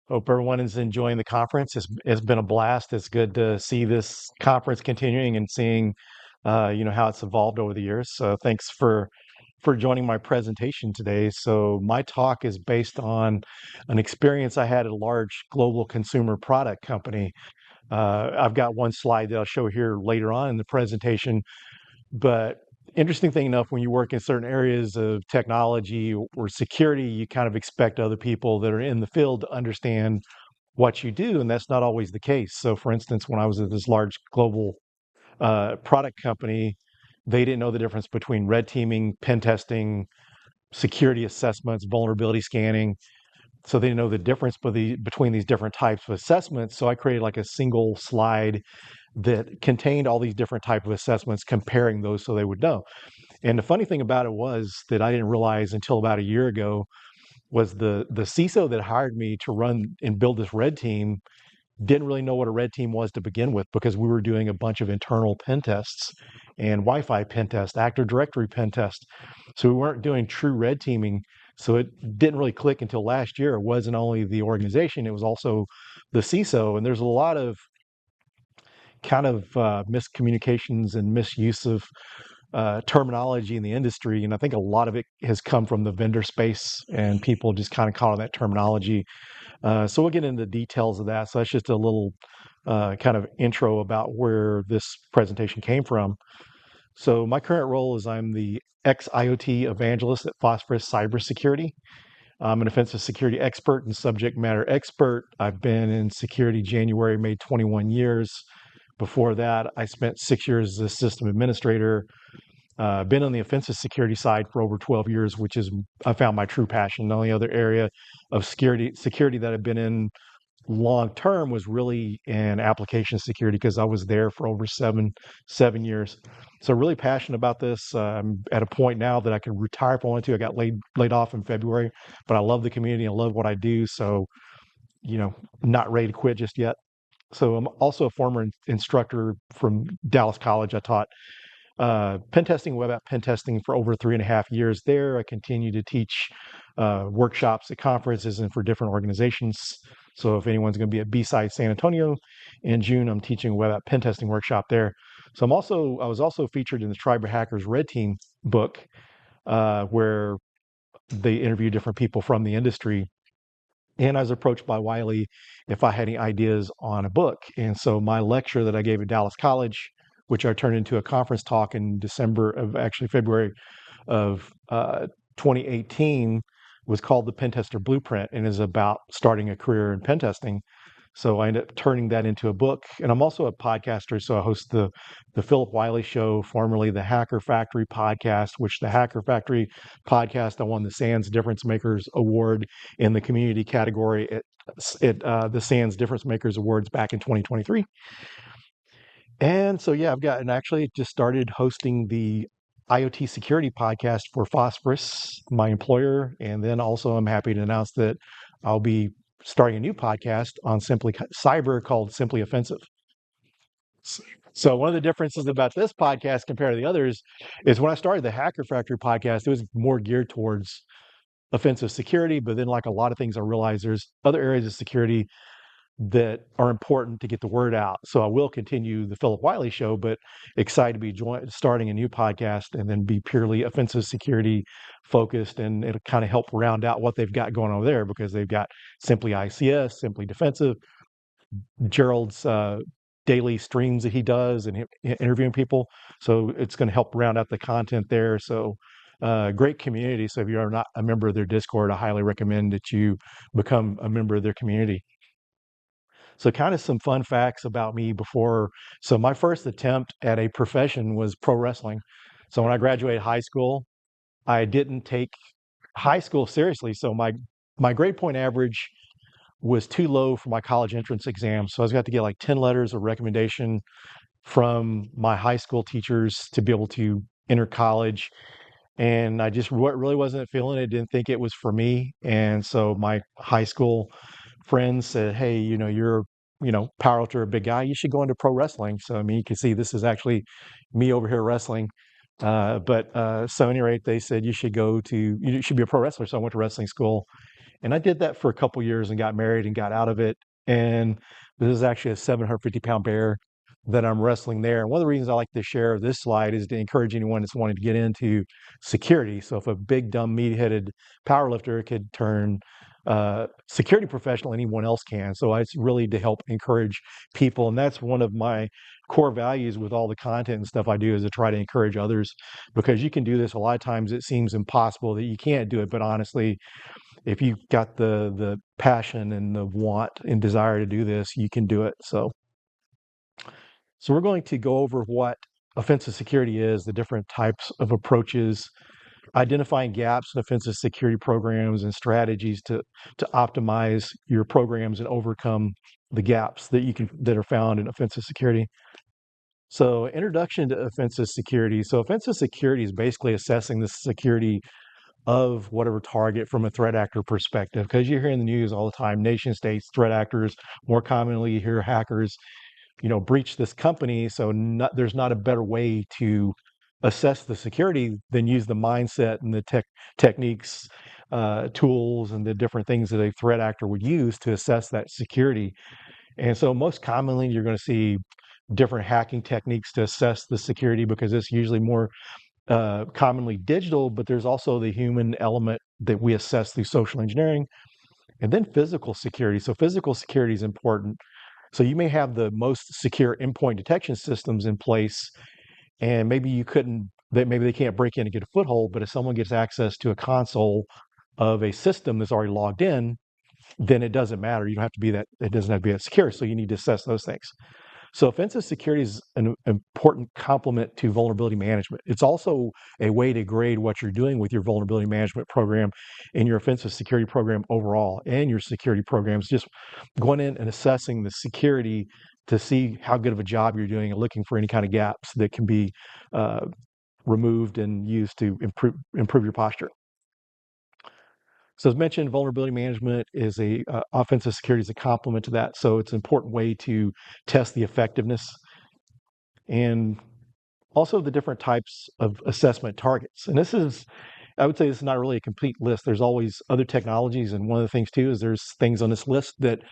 Hope everyone is enjoying the conference. It's been a blast. It's good to see this conference continuing and seeing, how it's evolved over the years. So thanks for joining my presentation today. So my talk is based on an experience I had at a large global consumer product company. I've got one slide that I'll show here later on in the presentation, but interesting thing enough, when you work in certain areas of technology or security, you kind of expect other people that are in the field to understand what you do, and that's not always the case. So, for instance, when I was at this large global product company, they didn't know the difference between red teaming, pen testing, security assessments, vulnerability scanning. So they didn't know the difference between these different types of assessments. So I created like a single slide that contained all these different type of assessments, comparing those so they would know. And the funny thing about it was that I didn't realize until about a year ago was the CISO that hired me to run and build this red team didn't really know what a red team was to begin with, because we were doing a bunch of internal pen tests and Wi-Fi pen test, Active Directory pen test. So we weren't doing true red teaming. So it didn't really click until last year. It wasn't only the organization, it was also the CISO. And there's a lot of kind of miscommunications and misuse of terminology in the industry. And I think a lot of it has come from the vendor space and people just kind of calling that terminology. So we'll get into the details of that. So that's just a little kind of intro about where this presentation came from. So my current role is I'm the ex-IoT evangelist at Phosphorus Cybersecurity. I'm an offensive security expert and subject matter expert. I've been in security January, made 21 years. Before that, I spent 6 years as a system administrator. Been on the offensive security side for over 12 years, which is I found my true passion. The only other area of security that I've been in long term was really in application security, because I was there for over seven years. So really passionate about this. I'm at a point now that I can retire if I want to. I got laid off in February, but I love the community. I love what I do. So not ready to quit just yet. So I'm also a former instructor from Dallas College. I taught pen testing, web app pen testing for over 3.5 years there. I continue to teach workshops at conferences and for different organizations. So if anyone's going to be at B-Side San Antonio in June, I'm teaching a web app pen testing workshop there. So I was also featured in the Triber Hackers Red Team book, where they interview different people from the industry. And I was approached by Wylie if I had any ideas on a book. And so my lecture that I gave at Dallas College, which I turned into a conference talk in February of 2018, was called The Pen Tester Blueprint, and is about starting a career in pen testing. So I ended up turning that into a book. And I'm also a podcaster. So I host the Phillip Wylie Show, formerly the Hacker Factory podcast, which the Hacker Factory podcast, I won the SANS Difference Makers Award in the community category at the SANS Difference Makers Awards back in 2023. And so, yeah, I've gotten actually just started hosting the IoT security podcast for Phosphorus, my employer. And then also I'm happy to announce that I'll be starting a new podcast on Simply Cyber called Simply Offensive. So one of the differences about this podcast compared to the others is when I started the Hacker Factory podcast, it was more geared towards offensive security. But then, like a lot of things, I realized there's other areas of security that are important to get the word out. So I will continue the Phillip Wylie Show, but excited to be starting a new podcast and then be purely offensive security focused, and it'll kind of help round out what they've got going over there, because they've got Simply ICS, Simply Defensive, Gerald's daily streams that he does and interviewing people. So it's going to help round out the content there. So great community. So if you are not a member of their Discord, I highly recommend that you become a member of their community. So kind of some fun facts about me before. So my first attempt at a profession was pro wrestling. So when I graduated high school, I didn't take high school seriously. So my grade point average was too low for my college entrance exam. So I was going to get like 10 letters of recommendation from my high school teachers to be able to enter college. And I just really wasn't feeling it, didn't think it was for me. And so my high school friends said, hey, you're, powerlifter, a big guy, you should go into pro wrestling. So, I mean, you can see this is actually me over here wrestling. So at any rate, they said you should be a pro wrestler. So I went to wrestling school And I did that for a couple years and got married and got out of it. And this is actually a 750-pound bear that I'm wrestling there. And one of the reasons I like to share this slide is to encourage anyone that's wanting to get into security. So if a big, dumb, meat-headed powerlifter could turn security professional, anyone else can. So it's really to help encourage people. And that's one of my core values with all the content and stuff I do, is to try to encourage others, because you can do this. A lot of times it seems impossible that you can't do it, but honestly, if you've got the passion and the want and desire to do this, you can do it. So we're going to go over what offensive security is, the different types of approaches, identifying gaps in offensive security programs, and strategies to optimize your programs and overcome the gaps that are found in offensive security. So, introduction to offensive security. So, offensive security is basically assessing the security of whatever target from a threat actor perspective. Because you hear in the news all the time, nation states, threat actors. More commonly, you hear hackers, breach this company. So, there's not a better way to assess the security than use the mindset and the techniques, tools, and the different things that a threat actor would use to assess that security. And so, most commonly, you're going to see different hacking techniques to assess the security, because it's usually more commonly digital, but there's also the human element that we assess through social engineering, and then physical security. So physical security is important. So you may have the most secure endpoint detection systems in place, and maybe they can't break in and get a foothold, but if someone gets access to a console of a system that's already logged in, then it doesn't matter. You don't have to be that, it doesn't have to be that secure. So you need to assess those things. So offensive security is an important complement to vulnerability management. It's also a way to grade what you're doing with your vulnerability management program and your offensive security program overall, and your security programs, just going in and assessing the security to see how good of a job you're doing and looking for any kind of gaps that can be uh, removed and used to improve your posture. So as mentioned, vulnerability management is offensive security is a complement to that. So it's an important way to test the effectiveness, and also the different types of assessment targets. And I would say this is not really a complete list. There's always other technologies. And one of the things too is there's things on this list that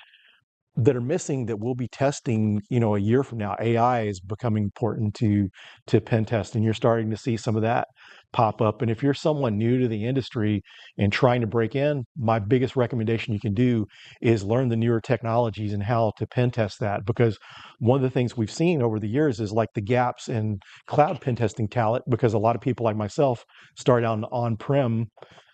are missing that we'll be testing, a year from now. AI is becoming important to pen test, and you're starting to see some of that pop up. And if you're someone new to the industry and trying to break in, my biggest recommendation you can do is learn the newer technologies and how to pen test that. Because one of the things we've seen over the years is like the gaps in cloud pen testing talent, because a lot of people like myself started out on-prem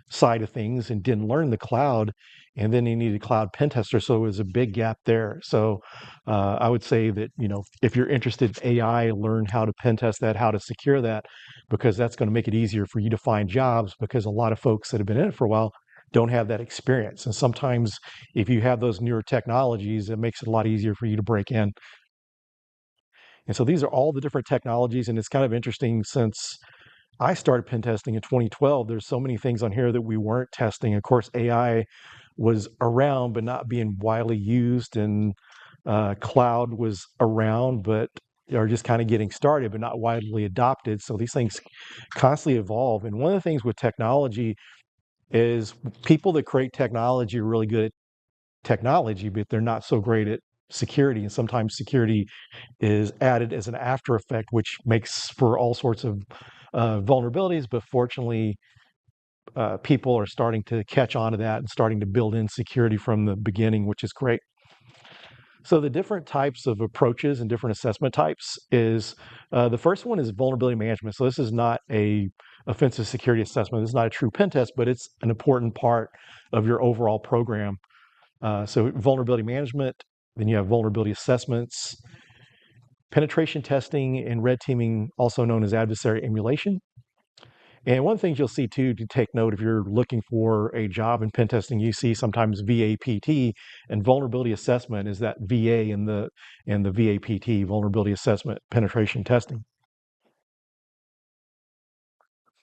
side of things and didn't learn the cloud, and then he needed cloud pen tester, so it was a big gap there. So I would say that, if you're interested in AI, learn how to pen test that, how to secure that, because that's going to make it easier for you to find jobs, because a lot of folks that have been in it for a while don't have that experience. And sometimes if you have those newer technologies, it makes it a lot easier for you to break in. And so these are all the different technologies, and it's kind of interesting, since I started pen testing in 2012. There's so many things on here that we weren't testing. Of course, AI was around, but not being widely used, and cloud was around, but are just kind of getting started, but not widely adopted. So these things constantly evolve. And one of the things with technology is people that create technology are really good at technology, but they're not so great at security. And sometimes security is added as an after effect, which makes for all sorts of vulnerabilities. But fortunately, people are starting to catch on to that and starting to build in security from the beginning, which is great. So the different types of approaches and different assessment types is the first one is vulnerability management. So this is not a offensive security assessment. This is not a true pen test, but it's an important part of your overall program. So vulnerability management, then you have vulnerability assessments, penetration testing, and red teaming, also known as adversary emulation. And one of the things you'll see too, to take note, if you're looking for a job in pen testing, you see sometimes VAPT, and vulnerability assessment is that VA in the VAPT, vulnerability assessment penetration testing.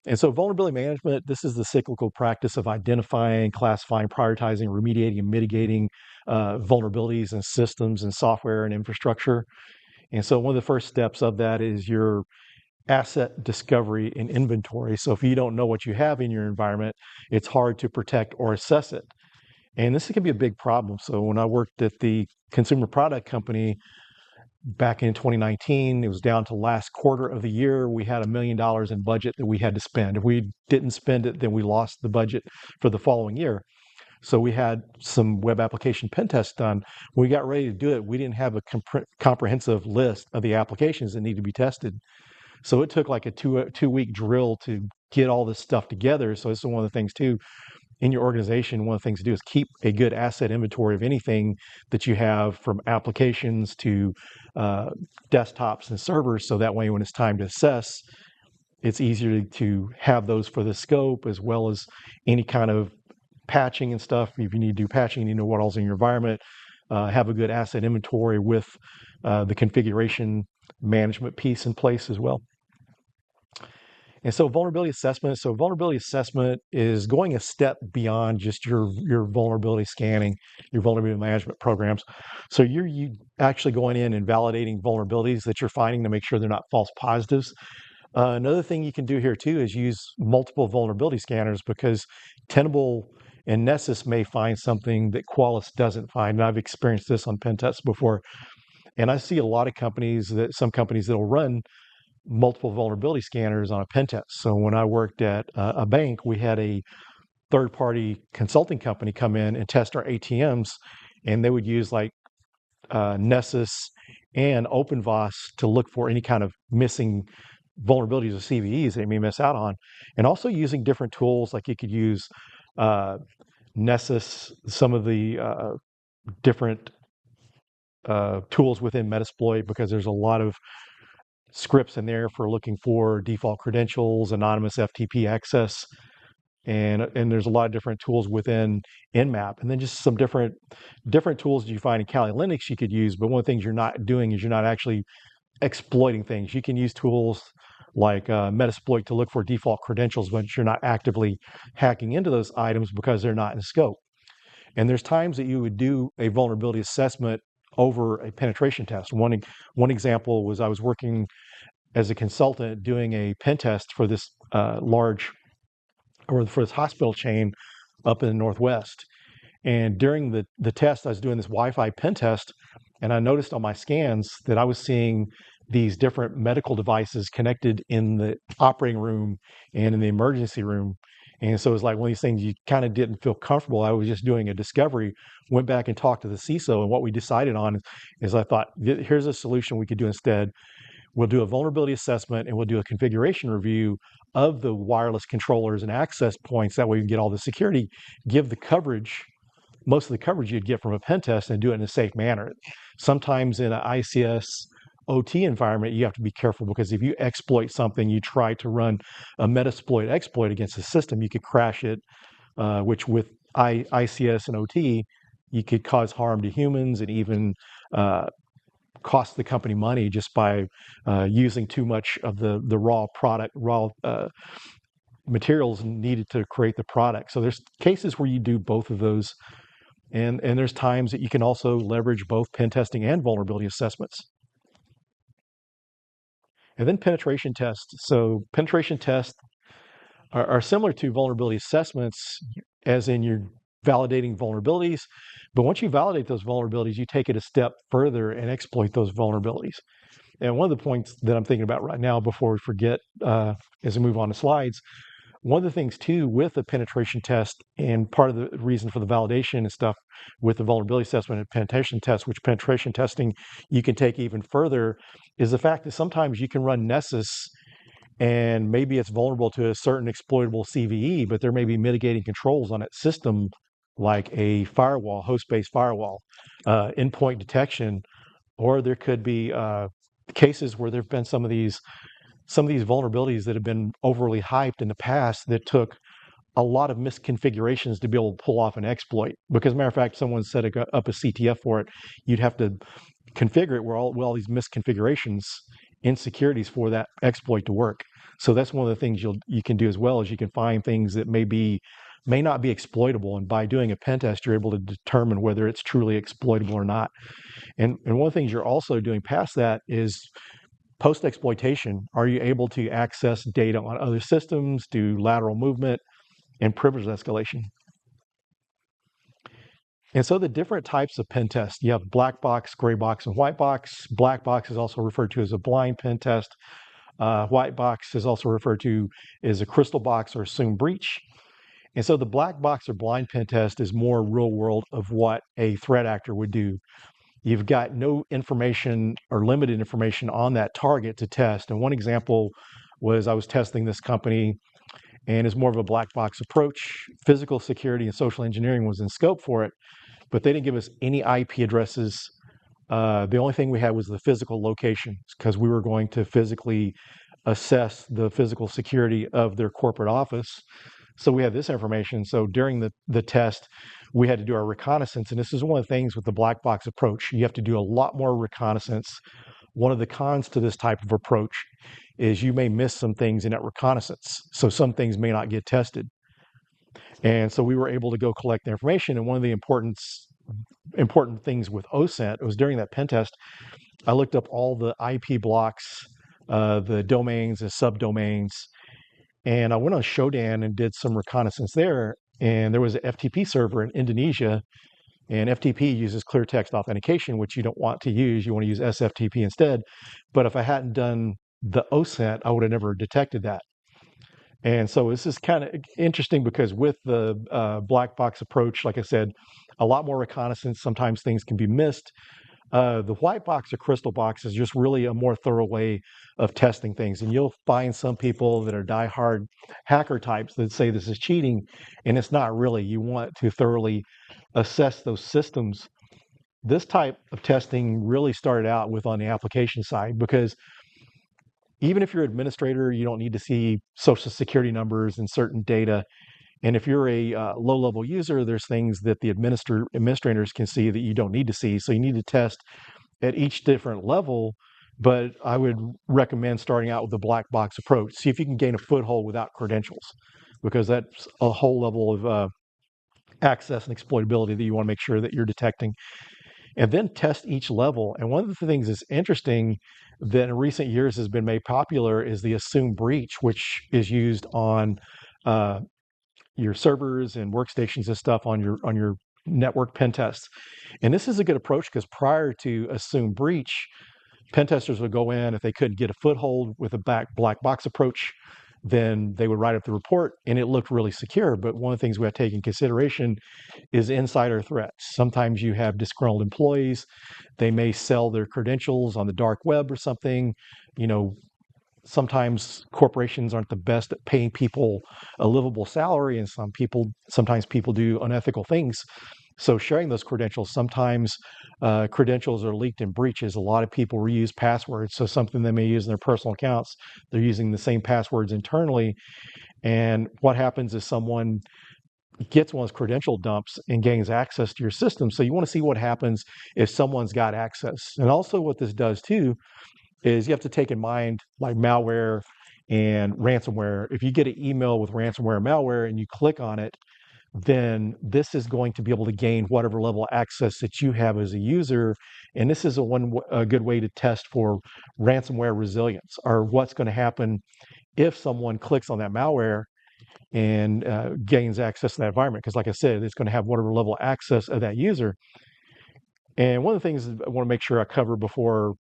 And so vulnerability management, this is the cyclical practice of identifying, classifying, prioritizing, remediating, and mitigating vulnerabilities in systems and software and infrastructure. And so one of the first steps of that is your asset discovery and inventory. So if you don't know what you have in your environment, it's hard to protect or assess it. And this can be a big problem. So when I worked at the consumer product company back in 2019, it was down to last quarter of the year. We had $1 million in budget that we had to spend. If we didn't spend it, then we lost the budget for the following year. So we had some web application pen tests done. When we got ready to do it, we didn't have a comprehensive list of the applications that need to be tested. So it took like a two-week drill to get all this stuff together. So this is one of the things too in your organization. One of the things to do is keep a good asset inventory of anything that you have, from applications to uh, desktops and servers. So that way, when it's time to assess, it's easier to have those for the scope, as well as any kind of patching and stuff. If you need to do patching, you know what all's in your environment. Have a good asset inventory with the configuration management piece in place as well. And so vulnerability assessment. So vulnerability assessment is going a step beyond just your vulnerability scanning, your vulnerability management programs. So you actually going in and validating vulnerabilities that you're finding to make sure they're not false positives. Another thing you can do here too is use multiple vulnerability scanners, because Tenable and Nessus may find something that Qualys doesn't find. And I've experienced this on pen tests before. And I see a lot of companies, some companies that'll run multiple vulnerability scanners on a pen test. So when I worked at a bank, we had a third-party consulting company come in and test our ATMs, and they would use like Nessus and OpenVOS to look for any kind of missing vulnerabilities or CVEs that you may miss out on, and also using different tools. Like you could use uh, Nessus, some of the different tools within Metasploit, because there's a lot of scripts in there for looking for default credentials, anonymous FTP access, and there's a lot of different tools within Nmap, and then just some different tools that you find in Kali Linux you could use. But one of the things you're not doing is you're not actually exploiting things. You can use tools like Metasploit to look for default credentials, but you're not actively hacking into those items because they're not in scope. And there's times that you would do a vulnerability assessment over a penetration test. One example was I was working as a consultant doing a pen test for this for this hospital chain up in the Northwest. And during the test, I was doing this Wi-Fi pen test, and I noticed on my scans that I was seeing these different medical devices connected in the operating room and in the emergency room. And so it was like one of these things you kind of didn't feel comfortable. I was just doing a discovery, went back and talked to the CISO, and what we decided on is I thought, here's a solution we could do instead. We'll do a vulnerability assessment and we'll do a configuration review of the wireless controllers and access points. That way we can get all the security, give the coverage, most of the coverage you'd get from a pen test, and do it in a safe manner. Sometimes in an ICS OT environment, you have to be careful, because if you exploit something, you try to run a Metasploit exploit against the system, you could crash it, which with ICS and OT, you could cause harm to humans and even cost the company money just by using too much of the raw materials needed to create the product. So there's cases where you do both of those, and there's times that you can also leverage both pen testing and vulnerability assessments. And then penetration tests. So penetration tests are similar to vulnerability assessments, as in you're validating vulnerabilities. But once you validate those vulnerabilities, you take it a step further and exploit those vulnerabilities. And one of the points that I'm thinking about right now, before we forget, as we move on to slides, one of the things too with the penetration test, and part of the reason for the validation and stuff with the vulnerability assessment and penetration test, which penetration testing you can take even further, is the fact that sometimes you can run Nessus and maybe it's vulnerable to a certain exploitable CVE, but there may be mitigating controls on its system, like a firewall, host-based firewall, endpoint detection, or there could be cases where there have been some of these vulnerabilities that have been overly hyped in the past that took a lot of misconfigurations to be able to pull off an exploit. Because, matter of fact, someone set up a CTF for it, you'd have to configure it where all these misconfigurations, insecurities for that exploit to work. So that's one of the things you can do as well, is you can find things that may not be exploitable, and by doing a pen test, you're able to determine whether it's truly exploitable or not. And one of the things you're also doing past that is post-exploitation. Are you able to access data on other systems, do lateral movement, and privilege escalation? And so the different types of pen tests, you have black box, gray box, and white box. Black box is also referred to as a blind pen test. White box is also referred to as a crystal box or assumed breach. And so the black box or blind pen test is more real world of what a threat actor would do. You've got no information or limited information on that target to test. And one example was I was testing this company, and it's more of a black box approach. Physical security and social engineering was in scope for it, but they didn't give us any IP addresses. The only thing we had was the physical location because we were going to physically assess the physical security of their corporate office. So we had this information. So during the test, we had to do our reconnaissance. And this is one of the things with the black box approach. You have to do a lot more reconnaissance. One of the cons to this type of approach is you may miss some things in that reconnaissance. So some things may not get tested. And so we were able to go collect the information. And one of the important things with OSINT was during that pen test, I looked up all the IP blocks, the domains and subdomains, and I went on Shodan and did some reconnaissance there. And there was an FTP server in Indonesia, and FTP uses clear text authentication, which you don't want to use. You want to use SFTP instead. But if I hadn't done the OSINT, I would have never detected that. And so this is kind of interesting because with the black box approach, like I said, a lot more reconnaissance. Sometimes things can be missed. The white box or crystal box is just really a more thorough way of testing things. And you'll find some people that are diehard hacker types that say this is cheating, and it's not really. You want to thoroughly assess those systems. This type of testing really started out with on the application side because even if you're an administrator, you don't need to see social security numbers and certain data. And if you're a low-level user, there's things that the administrators can see that you don't need to see. So you need to test at each different level. But I would recommend starting out with the black box approach. See if you can gain a foothold without credentials, because that's a whole level of access and exploitability that you want to make sure that you're detecting. And then test each level. And one of the things that's interesting that in recent years has been made popular is the assumed breach, which is used on your servers and workstations and stuff on your network pen tests. And this is a good approach because prior to assumed breach, pen testers would go in if they couldn't get a foothold with a black box approach, then they would write up the report and it looked really secure. But one of the things we have to take in consideration is insider threats. Sometimes you have disgruntled employees. They may sell their credentials on the dark web or something. You know, sometimes corporations aren't the best at paying people a livable salary, and sometimes people do unethical things. So sharing those credentials, sometimes credentials are leaked in breaches. A lot of people reuse passwords. So something they may use in their personal accounts, they're using the same passwords internally. And what happens is someone gets one of those credential dumps and gains access to your system. So you want to see what happens if someone's got access. And also what this does too is you have to take in mind like malware and ransomware. If you get an email with ransomware and malware and you click on it, then this is going to be able to gain whatever level of access that you have as a user. And this is a good way to test for ransomware resilience, or what's going to happen if someone clicks on that malware and gains access to that environment. Because like I said, it's going to have whatever level of access of that user. And one of the things I want to make sure I cover before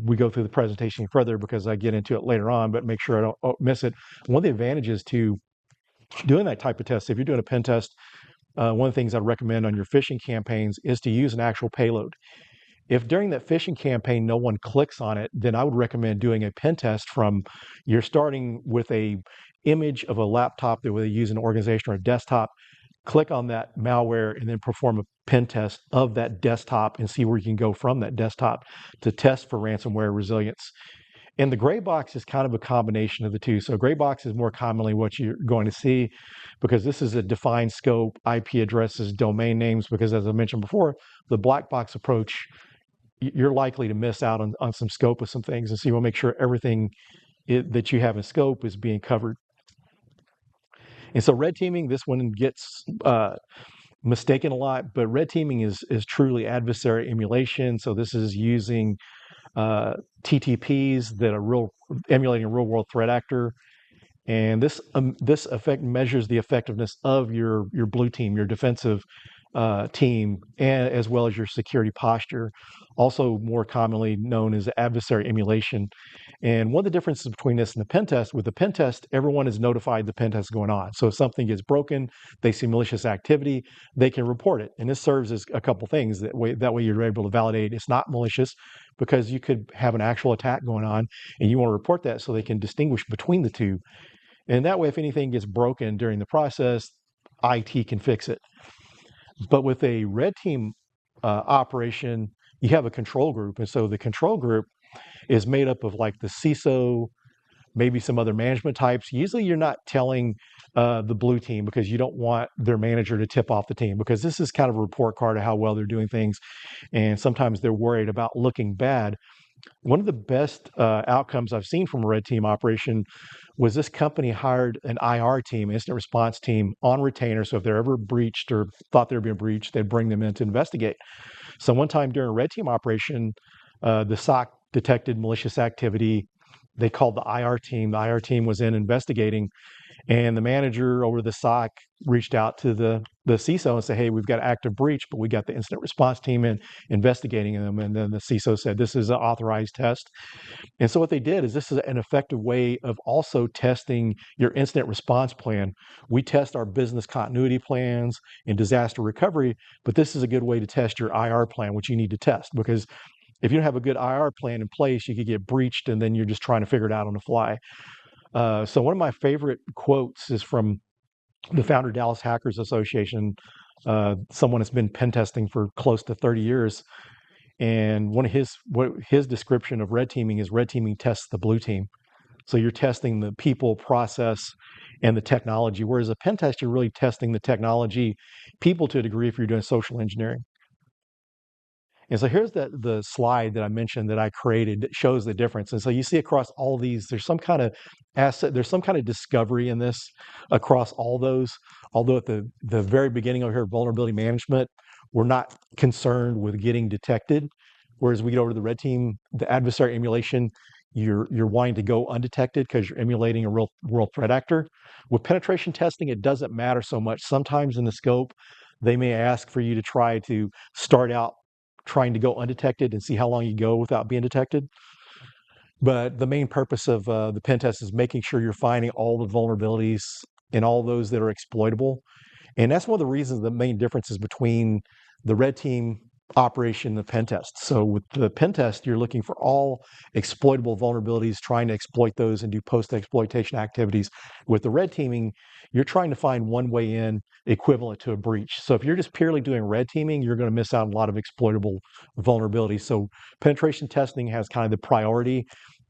we go through the presentation further, because I get into it later on, but make sure I don't miss it. One of the advantages to doing that type of test, if you're doing a pen test, one of the things I'd recommend on your phishing campaigns is to use an actual payload. If during that phishing campaign no one clicks on it, then I would recommend doing a pen test from you're starting with a image of a laptop that they use in an organization or a desktop. Click on that malware and then perform a pen test of that desktop and see where you can go from that desktop to test for ransomware resilience. And the gray box is kind of a combination of the two. So gray box is more commonly what you're going to see because this is a defined scope, IP addresses, domain names, because as I mentioned before, the black box approach, you're likely to miss out on some scope of some things. And so you want to make sure everything that you have in scope is being covered. And so red teaming, this one gets mistaken a lot, but red teaming is truly adversary emulation. So this is using TTPs that are emulating a real world threat actor. And this effect measures the effectiveness of your blue team, your defensive team, and as well as your security posture, also more commonly known as adversary emulation. And one of the differences between this and the pen test, with the pen test, everyone is notified the pen test is going on. So if something gets broken, they see malicious activity, they can report it. And this serves as a couple things. That way you're able to validate it's not malicious, because you could have an actual attack going on and you want to report that so they can distinguish between the two. And that way, if anything gets broken during the process, IT can fix it. But with a red team operation, you have a control group. And so the control group is made up of like the CISO, maybe some other management types. Usually you're not telling the blue team, because you don't want their manager to tip off the team, because this is kind of a report card of how well they're doing things. And sometimes they're worried about looking bad. One of the best outcomes I've seen from a red team operation was this company hired an IR team, incident response team, on retainer. So if they're ever breached or thought they were being breached, they'd bring them in to investigate. So one time during a red team operation, the SOC detected malicious activity. They called the IR team. The IR team was in investigating, and the manager over the SOC reached out to the CISO and said, "Hey, we've got active breach, but we got the incident response team in investigating them." And then the CISO said, "This is an authorized test." And so what they did is, this is an effective way of also testing your incident response plan. We test our business continuity plans and disaster recovery, but this is a good way to test your IR plan, which you need to test, because if you don't have a good IR plan in place, you could get breached, and then you're just trying to figure it out on the fly. So one of my favorite quotes is from the founder of Dallas Hackers Association, someone that's been pen testing for close to 30 years. And what his description of red teaming is, red teaming tests the blue team. So you're testing the people, process, and the technology. Whereas a pen test, you're really testing the technology, people to a degree if you're doing social engineering. And so here's the slide that I mentioned that I created that shows the difference. And so you see across all these, there's some kind of asset, there's some kind of discovery in this across all those. Although at the very beginning over here, vulnerability management, we're not concerned with getting detected. Whereas we get over to the red team, the adversary emulation, you're wanting to go undetected because you're emulating a real world threat actor. With penetration testing, it doesn't matter so much. Sometimes in the scope, they may ask for you to try to start out trying to go undetected and see how long you go without being detected. But the main purpose of the pen test is making sure you're finding all the vulnerabilities and all those that are exploitable. And that's one of the reasons, the main differences between the red team operation and the pen test. So with the pen test, you're looking for all exploitable vulnerabilities, trying to exploit those and do post-exploitation activities. With the red teaming, you're trying to find one way in equivalent to a breach. So if you're just purely doing red teaming, you're going to miss out on a lot of exploitable vulnerabilities. So penetration testing has kind of the priority.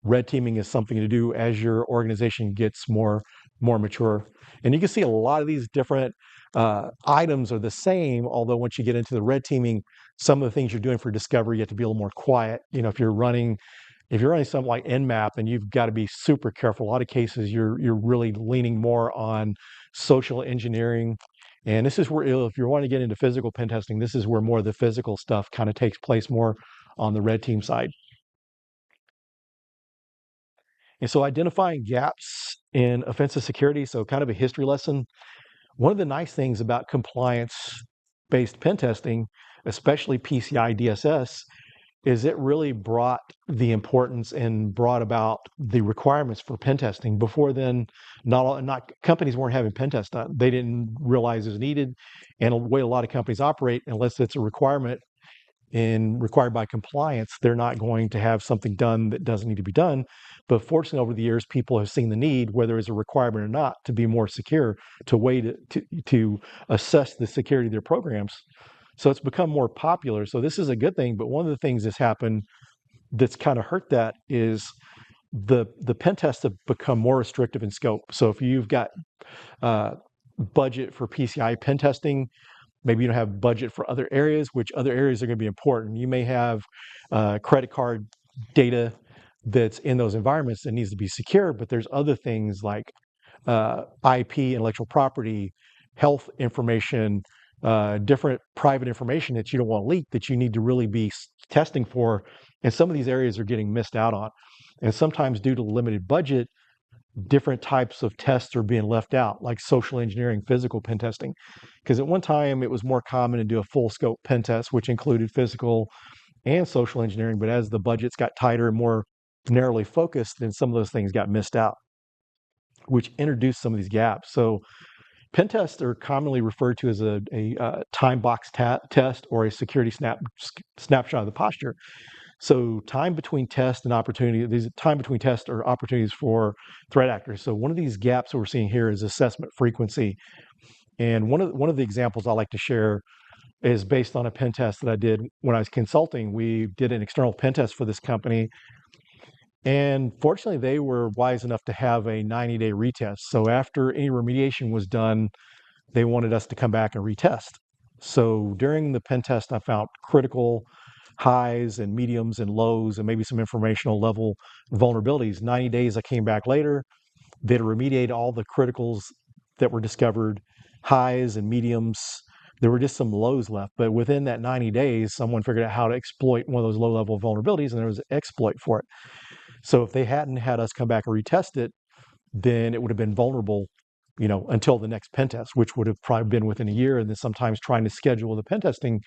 Red teaming is something to do as your organization gets more mature. And you can see a lot of these different items are the same, although once you get into the red teaming, some of the things you're doing for discovery, you have to be a little more quiet. You know, if you're running something like Nmap, and you've got to be super careful. A lot of cases you're really leaning more on social engineering. And this is where, if you're wanting to get into physical pen testing, this is where more of the physical stuff kind of takes place more on the red team side. And so identifying gaps in offensive security, so kind of a history lesson. One of the nice things about compliance-based pen testing, especially PCI DSS, is it really brought the importance and brought about the requirements for pen testing. Before then, not companies weren't having pen tests done. They didn't realize it was needed, and the way a lot of companies operate, unless it's a requirement and required by compliance, they're not going to have something done that doesn't need to be done. But fortunately, over the years, people have seen the need, whether it's a requirement or not, to be more secure, to assess the security of their programs. So it's become more popular. So this is a good thing. But one of the things that's happened that's kind of hurt that is the pen tests have become more restrictive in scope. So if you've got budget for PCI pen testing, maybe you don't have budget for other areas, which other areas are going to be important. You may have credit card data that's in those environments that needs to be secure, but there's other things like IP, intellectual property, health information, different private information that you don't want to leak, that you need to really be testing for. And some of these areas are getting missed out on. And sometimes due to limited budget, different types of tests are being left out, like social engineering, physical pen testing. Because at one time, it was more common to do a full scope pen test, which included physical and social engineering. But as the budgets got tighter and more narrowly focused, then some of those things got missed out, which introduced some of these gaps. So pen tests are commonly referred to as a time box test or a security snapshot of the posture. So time between test and opportunity, these time between tests are opportunities for threat actors. So one of these gaps that we're seeing here is assessment frequency. And one of the examples I like to share is based on a pen test that I did when I was consulting. We did an external pen test for this company, and fortunately, they were wise enough to have a 90-day retest. So after any remediation was done, they wanted us to come back and retest. So during the pen test, I found critical highs and mediums and lows and maybe some informational level vulnerabilities. 90 days, I came back later. They'd remediate all the criticals that were discovered, highs and mediums. There were just some lows left. But within that 90 days, someone figured out how to exploit one of those low level vulnerabilities, and there was an exploit for it. So if they hadn't had us come back and retest it, then it would have been vulnerable, until the next pen test, which would have probably been within a year. And then sometimes trying to schedule the pen testing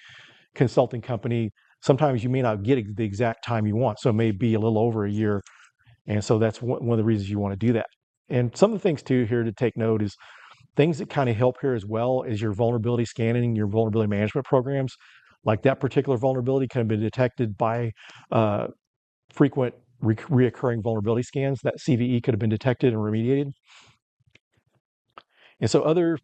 consulting company, sometimes you may not get the exact time you want. So it may be a little over a year. And so that's one of the reasons you want to do that. And some of the things too here to take note is things that kind of help here as well is your vulnerability scanning, your vulnerability management programs. Like that particular vulnerability can have been detected by frequent reoccurring vulnerability scans. That CVE could have been detected and remediated. And so other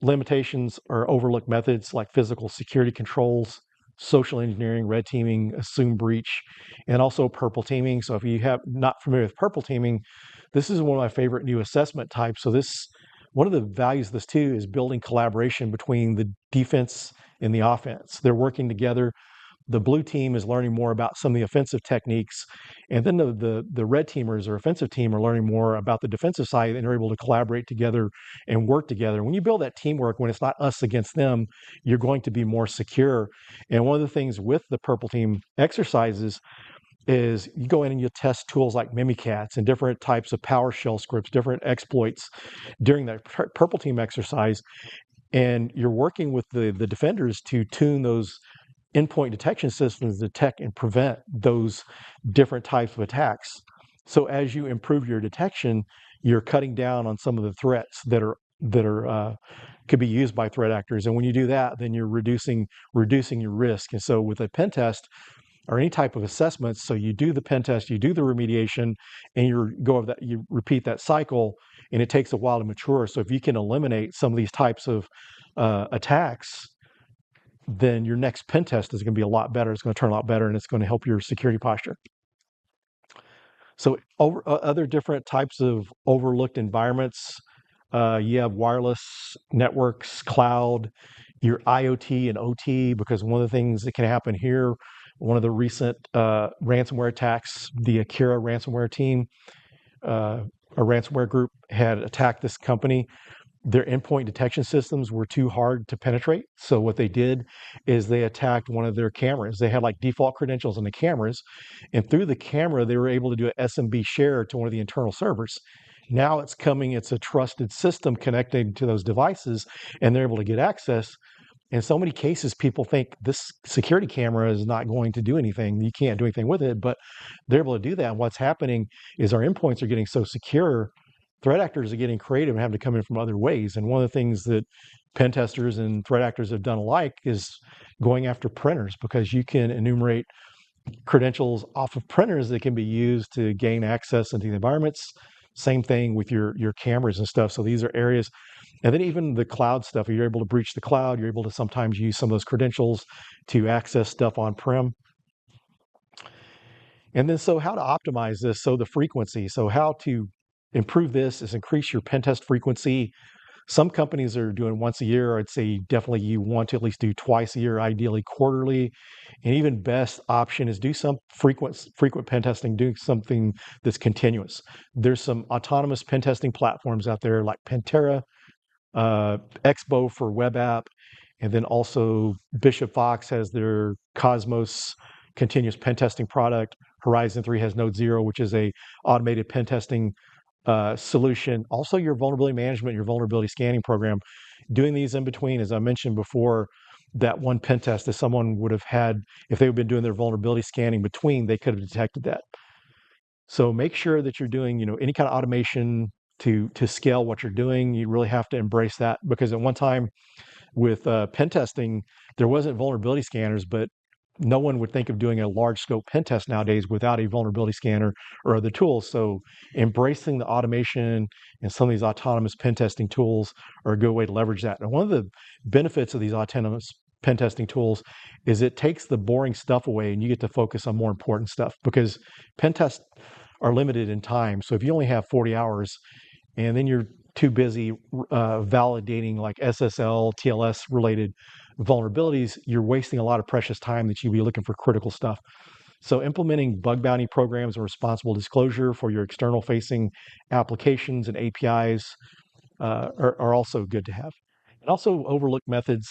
limitations or overlooked methods like physical security controls, social engineering, red teaming, assume breach, and also purple teaming. So if you have not familiar with purple teaming, this is one of my favorite new assessment types. So one of the values of this too is building collaboration between the defense and the offense. They're working together. The blue team is learning more about some of the offensive techniques, and then the red teamers or offensive team are learning more about the defensive side, and they're able to collaborate together and work together. When you build that teamwork, when it's not us against them, you're going to be more secure. And one of the things with the purple team exercises is you go in and you test tools like Mimikatz and different types of PowerShell scripts, different exploits during that purple team exercise, and you're working with the defenders to tune those endpoint detection systems to detect and prevent those different types of attacks. So as you improve your detection, you're cutting down on some of the threats that could be used by threat actors. And when you do that, then you're reducing your risk. And so with a pen test or any type of assessments, so you do the pen test, you do the remediation, and you repeat that cycle, and it takes a while to mature. So if you can eliminate some of these types of attacks, then your next pen test is going to be a lot better. It's going to turn a lot better, and it's going to help your security posture. So other different types of overlooked environments, you have wireless networks, cloud, your IoT and OT, because one of the things that can happen here, one of the recent ransomware attacks, the Akira ransomware team, a ransomware group had attacked this company. Their endpoint detection systems were too hard to penetrate. So what they did is they attacked one of their cameras. They had like default credentials in the cameras, and through the camera, they were able to do an SMB share to one of the internal servers. Now it's a trusted system connecting to those devices, and they're able to get access. In so many cases, people think this security camera is not going to do anything. You can't do anything with it, but they're able to do that. And what's happening is our endpoints are getting so secure, threat actors are getting creative and having to come in from other ways. And one of the things that pen testers and threat actors have done alike is going after printers, because you can enumerate credentials off of printers that can be used to gain access into the environments. Same thing with your cameras and stuff. So these are areas. And then even the cloud stuff, if you're able to breach the cloud, you're able to sometimes use some of those credentials to access stuff on-prem. And then so how to optimize this? So the frequency. So how to improve this is increase your pen test frequency. Some companies are doing once a year. I'd say definitely you want to at least do twice a year, ideally quarterly. And even best option is do some frequent pen testing, doing something that's continuous. There's some autonomous pen testing platforms out there like Pantera, Expo for web app, and then also Bishop Fox has their Cosmos continuous pen testing product. Horizon 3 has Node Zero, which is a automated pen testing solution. Also, your vulnerability management, your vulnerability scanning program. Doing these in between, as I mentioned before, that one pen test that someone would have had, if they've been doing their vulnerability scanning between, they could have detected that. So make sure that you're doing, any kind of automation to scale what you're doing. You really have to embrace that, because at one time with pen testing, there wasn't vulnerability scanners, but no one would think of doing a large scope pen test nowadays without a vulnerability scanner or other tools. So embracing the automation and some of these autonomous pen testing tools are a good way to leverage that. And one of the benefits of these autonomous pen testing tools is it takes the boring stuff away and you get to focus on more important stuff, because pen tests are limited in time. So if you only have 40 hours and then you're too busy validating like SSL, TLS related vulnerabilities, you're wasting a lot of precious time that you'd be looking for critical stuff. So implementing bug bounty programs and responsible disclosure for your external facing applications and APIs are also good to have. And also overlook methods,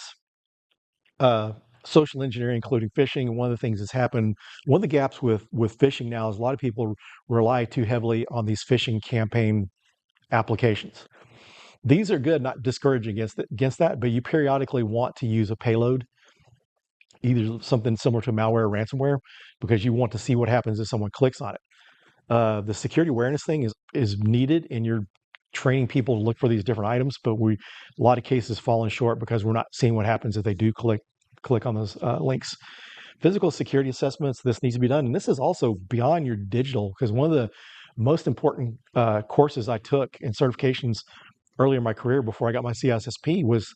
uh, social engineering, including phishing. And one of the things that's happened, one of the gaps with phishing now is a lot of people rely too heavily on these phishing campaign applications. These are good, not discouraging against that, but you periodically want to use a payload, either something similar to malware or ransomware, because you want to see what happens if someone clicks on it. The security awareness thing is needed, and you're training people to look for these different items, but a lot of cases falling short because we're not seeing what happens if they do click on those links. Physical security assessments, this needs to be done, and this is also beyond your digital, because one of the most important courses I took in certifications earlier in my career before I got my CISSP was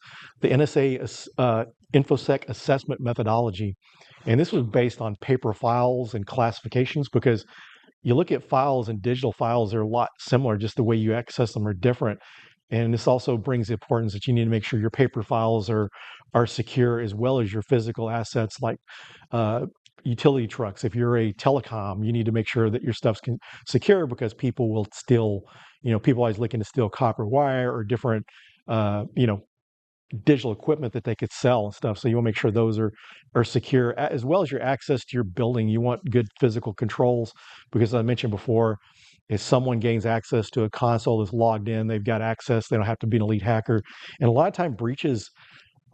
the NSA InfoSec assessment methodology. And this was based on paper files and classifications, because you look at files and digital files, they're a lot similar, just the way you access them are different. And this also brings the importance that you need to make sure your paper files are secure, as well as your physical assets like uh, utility trucks. If you're a telecom, you need to make sure that your stuff's secure, because people will steal, people always looking to steal copper wire or different, uh, you know, digital equipment that they could sell and stuff. So you want to make sure those are secure, as well as your access to your building. You want good physical controls, because as I mentioned before, if someone gains access to a console that's logged in, they've got access. They don't have to be an elite hacker. And a lot of time breaches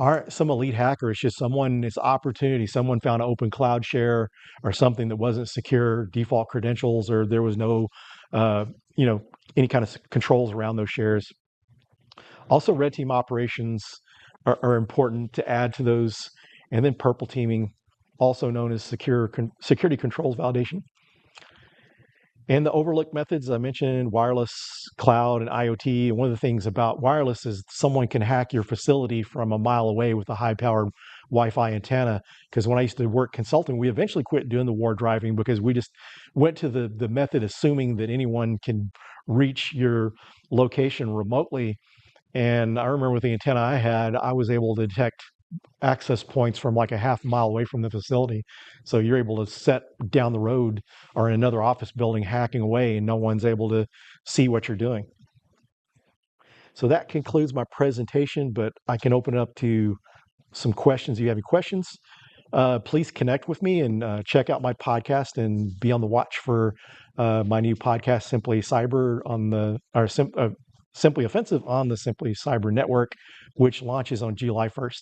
aren't some elite hacker. It's just someone, it's opportunity. Someone found an open cloud share or something that wasn't secure, default credentials, or there was no, uh, you know, any kind of controls around those shares. Also, red team operations are important to add to those. And then purple teaming, also known as security controls validation. And the overlooked methods I mentioned, wireless, cloud, and IoT. And one of the things about wireless is someone can hack your facility from a mile away with a high-powered Wi-Fi antenna. Because when I used to work consulting, we eventually quit doing the war driving, because we just went to the method assuming that anyone can reach your location remotely. And I remember with the antenna I had, I was able to detect access points from like a half mile away from the facility. So you're able to set down the road or in another office building hacking away, and no one's able to see what you're doing. So that concludes my presentation, but I can open it up to some questions. If you have any questions, please connect with me and check out my podcast, and be on the watch for my new podcast, Simply Cyber on the, or Simply Offensive on the Simply Cyber Network, which launches on July 1st.